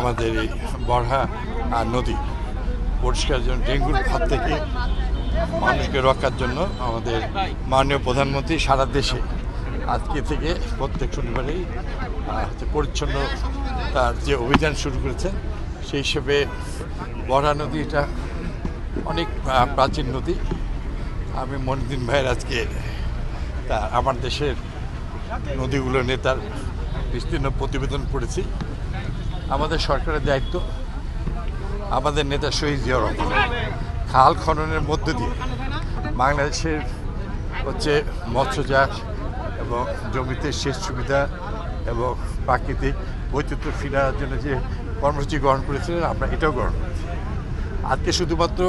আমাদের এই বরহা নদী পরিষ্কার জন্য, ডেঙ্গুর হাত থেকে মানুষকে রক্ষার জন্য আমাদের মাননীয় প্রধানমন্ত্রী সারা দেশে আজকে থেকে প্রত্যেক শনিবারেই পরিচ্ছন্ন তার যে অভিযান শুরু করেছেন। সেই হিসেবে বরহা নদী এটা অনেক প্রাচীন নদী। আমি মনিউদ্দিন ভাইয়ের আজকে আমার দেশের নদীগুলো নিয়ে তার বিস্তীর্ণ প্রতিবেদন পড়েছি। আমাদের সরকারের দায়িত্ব, আমাদের নেতা শহীদ জিয়াউর রহমান খাল খননের মধ্য দিয়ে বাংলাদেশের মৎস্যচাষ এবং জমিতে সেচ সুবিধা এবং প্রাকৃতিক বৈচিত্র্য ফিরার জন্য যে কর্মসূচি গ্রহণ করেছিলেন, আমরা এটাও গ্রহণ করেছি। আজকে শুধুমাত্র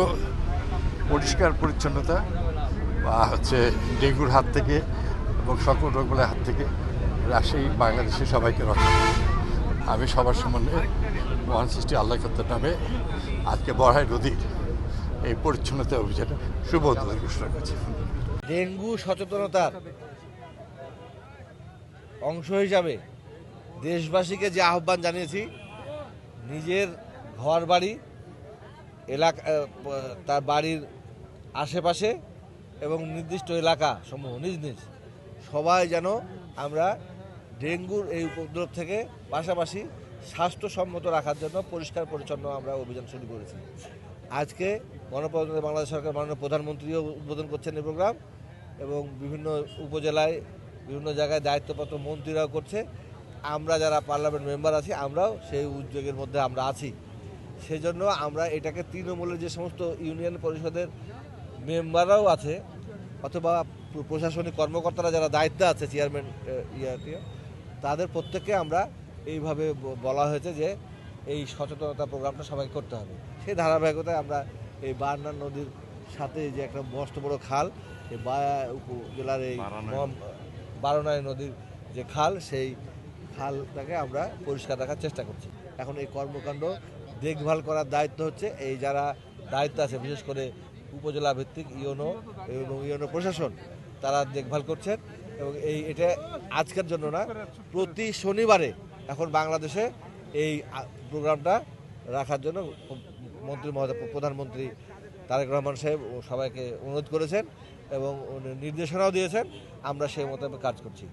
পরিষ্কার পরিচ্ছন্নতা বা ডেঙ্গুর হাত থেকে এবং সকল রোগগুলোর হাত থেকে রাজশাহী বাংলাদেশের সবাইকে রক্ষা করে। আমি সবার সম্বন্ধে মহান সৃষ্টি আল্লাহ কর্তার নামে আজকে বরহা নদীর এই পরিচ্ছন্নতা অভিযানে শুভ উদ্বোধন ঘোষণা করছি। ডেঙ্গু সচেতনতার অংশ হিসাবে দেশবাসীকে যে আহ্বান জানিয়েছি, নিজের ঘর বাড়ি এলাকা, তার বাড়ির আশেপাশে এবং নির্দিষ্ট এলাকা সমূহ নিজ নিজ সবাই যেন আমরা ডেঙ্গুর এই উপদ্রব থেকে পাশাপাশি স্বাস্থ্যসম্মত রাখার জন্য পরিষ্কার পরিচ্ছন্ন আমরা অভিযান শুরু করেছি। আজকে গণপ্রজাতন্ত্রী বাংলাদেশ সরকার মাননীয় প্রধানমন্ত্রীও উদ্বোধন করছেন এই প্রোগ্রাম, এবং বিভিন্ন উপজেলায় বিভিন্ন জায়গায় দায়িত্বপ্রাপ্ত মন্ত্রীরাও করছে। আমরা যারা পার্লামেন্ট মেম্বার আছি, আমরাও সেই উদ্যোগের মধ্যে আমরা আছি। সেজন্য আমরা এটাকে তৃণমূলের যে সমস্ত ইউনিয়ন পরিষদের মেম্বাররাও আছে অথবা প্রশাসনিক কর্মকর্তারা যারা দায়িত্বে আছে, চেয়ারম্যান তাদের প্রত্যেককে আমরা এইভাবে বলা হয়েছে যে এই সচেতনতা প্রোগ্রামটা সবাই করতে হবে। সেই ধারাবাহিকতায় আমরা এই বারনা নদীর সাথে যে একটা মস্ত বড় খাল, এই উপজেলার এই বারনাই নদীর যে খাল, সেই খালটাকে আমরা পরিষ্কার রাখার চেষ্টা করছি। এখন এই কর্মকাণ্ড দেখভাল করার দায়িত্ব হচ্ছে এই যারা দায়িত্ব আছে, বিশেষ করে উপজেলা ভিত্তিক ইউনো এবং ইউনো প্রশাসন, তারা দেখভাল করছেন। এবং এটা আজকের জন্য না, প্রতি শনিবারে এখন বাংলাদেশে এই প্রোগ্রামটা রাখার জন্য মন্ত্রী মহোদয়, প্রধানমন্ত্রী তারেক রহমান সাহেব সবাইকে অনুরোধ করেছেন এবং নির্দেশনাও দিয়েছেন। আমরা সেই মতো কাজ করছি।